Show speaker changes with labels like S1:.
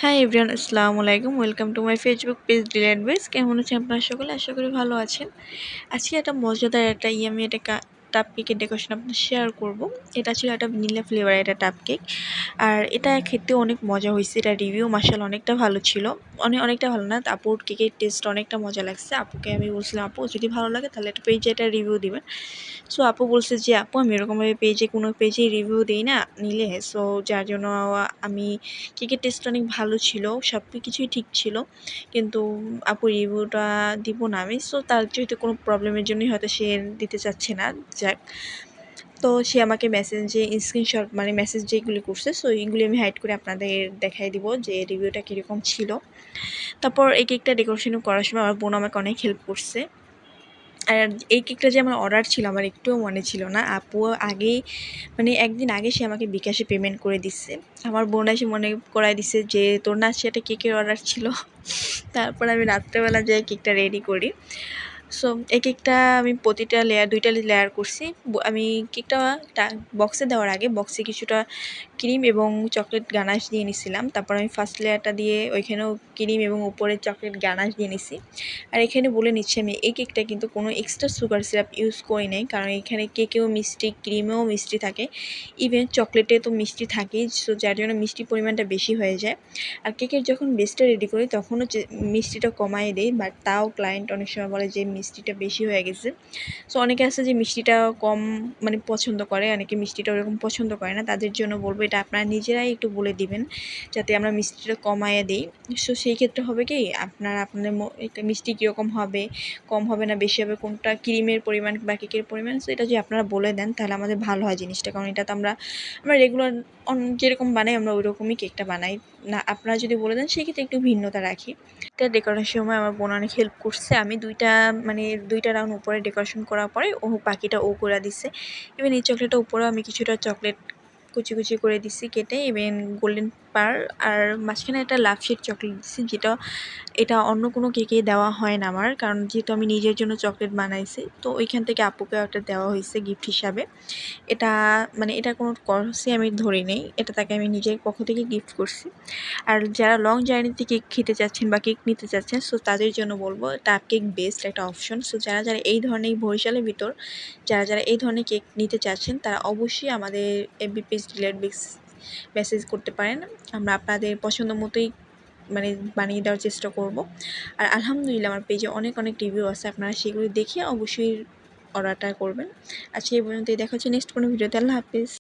S1: High everyone, আসসালামু আলাইকুম। Welcome to my Facebook page Delight Base. কেমন আছেন আপনারা সকলে? আশা করি ভালো আছেন। আজকে একটা মজাদার একটা ইয়ামি একটা টাপ কেকের ডেকোরেশন আপনার শেয়ার করব। এটা ছিল একটা ভ্যানিলা ফ্লেভারের একটা টাপ কেক, আর এটা খেতে অনেক মজা হয়েছে। এটা রিভিউ মাশাআল্লাহ অনেকটা ভালো ছিল। অনেকটা ভালো না, আপুর কেকের টেস্ট অনেকটা মজা লাগছে। আপুকে আমি বলছিলাম, আপু যদি ভালো লাগে তাহলে একটা পেজে এটা রিভিউ দিবেন। সো আপু বলছে যে আপু আমি এরকমভাবে কোনো পেজে রিভিউ দিই না নিলে। সো যার জন্য আমি কেকের টেস্ট অনেক ভালো ছিল, সব কিছুই ঠিক ছিল, কিন্তু আপু রিভিউটা দিব না আমি। সো তার যেহেতু কোনো প্রবলেমের জন্যই হয়তো সে দিতে চাচ্ছে না, যাক। তো সে আমাকে মেসেজে স্ক্রিনশট মানে মেসেজ যেগুলি করছে, সো এইগুলি আমি হাইড করে আপনাদের দেখাই দিব যে রিভিউটা কীরকম ছিল। তারপর এই কেকটা ডেকোরেশন করার সময় আমার বোন আমাকে অনেক হেল্প করছে। আর এই কেকটা যে আমার অর্ডার ছিল আমার একটুও মনে ছিল না। আপু আগেই মানে একদিন আগে সে আমাকে বিকাশে পেমেন্ট করে দিচ্ছে। আমার বোন এসে মনে করায় দিছে যে তোর না সে একটা কেকের অর্ডার ছিল। তারপর আমি রাত্রেবেলা যেয়ে কেকটা রেডি করি। সো এই কেকটা আমি প্রতিটা দুইটা লেয়ার করছি। আমি কেকটা বক্সে দেওয়ার আগে বক্সে কিছুটা ক্রিম এবং চকলেট গানাশ দিয়ে নিছিলাম। তারপর আমি ফার্স্ট লেয়ারটা দিয়ে ওইখানেও ক্রিম এবং উপরে চকলেট গানাশ দিয়ে নিছি। আর এখানে বলে নিচ্ছি আমি এই কেকটা কিন্তু কোনো এক্সট্রা সুগার সিরাপ ইউজ করি নাই, কারণ এখানে কেকেও মিষ্টি, ক্রিমেও মিষ্টি থাকে, ইভেন চকলেটে তো মিষ্টি থাকেই। সো যার জন্য মিষ্টির পরিমাণটা বেশি হয়ে যায়। আর কেকের যখন বেসটা রেডি করি তখনও যে মিষ্টিটা কমাই দেই, বাট তাও ক্লায়েন্ট অনেক সময় বলে যে মিষ্টিটা বেশি হয়ে গেছে। সো অনেকে আছে যে মিষ্টিটা কম মানে পছন্দ করে, অনেকে মিষ্টিটা ওরকম পছন্দ করে না। তাদের জন্য বলবো এটা আপনারা নিজেরাই একটু বলে দিবেন যাতে আমরা মিষ্টিটা কমাইয়ে দিই। সো সেই ক্ষেত্রে হবে কি আপনারা আপনাদের মিষ্টি কীরকম হবে, কম হবে না বেশি হবে, কোনটা ক্রিমের পরিমাণ বা কেকের পরিমাণ, সো এটা যদি আপনারা বলে দেন তাহলে আমাদের ভালো হয় জিনিসটা। কারণ এটা তো আমরা রেগুলার যেরকম বানাই আমরা ওই রকমই কেকটা বানাই না। আপনারা যদি বলে দেন সেক্ষেত্রে একটু ভিন্নতা রাখি। এটা ডেকোরেশনের সময় আমার বোন অনেক হেল্প করছে। আমি দুইটা রাউন্ড উপরে ডেকোরেশন করার পরে বাকিটা ও করে দিছে। ইভেন এই চকলেটটা উপরেও আমি কিছুটা চকলেট কুচি কুচি করে দিছি কেটে, ইভেন গোল্ডেন পার আর মাঝখানে একটা লাভ শেড চকলেট দিছি, এটা অন্য কোনো কেকে দেওয়া হয় না আমার, কারণ যেহেতু আমি নিজের জন্য চকলেট বানাইছি। তো ওইখান থেকে আপুকে একটা দেওয়া হয়েছে গিফট হিসাবে। এটা এটা কোনো কস্টই আমি ধরি নেই, এটা তাকে আমি নিজের পক্ষ থেকে গিফট করছি। আর যারা লং জার্নিতে কেক খেতে চাচ্ছেন বা কেক নিতে চাচ্ছেন, সো তাদের জন্য বলবো টাপ কেক বেস্ট একটা অপশন। সো যারা এই ধরনের বরিশালের ভিতর যারা এই ধরনের কেক নিতে চাচ্ছেন তারা অবশ্যই আমাদের FB page Delight Base message করতে পারেন। আমরা আপনাদের পছন্দ মতোই বানিয়ে দেওয়ার চেষ্টা করব। আর আলহামদুলিল্লাহ আমার পেজে অনেক রিভিউ আছে, আপনারা সেগুলি দেখে অবশ্যই অর্ডারটা করবেন। আজকে এই পর্যন্তই, দেখা হচ্ছে নেক্সট কোনো ভিডিওতে। আল্লাহ হাফিজ।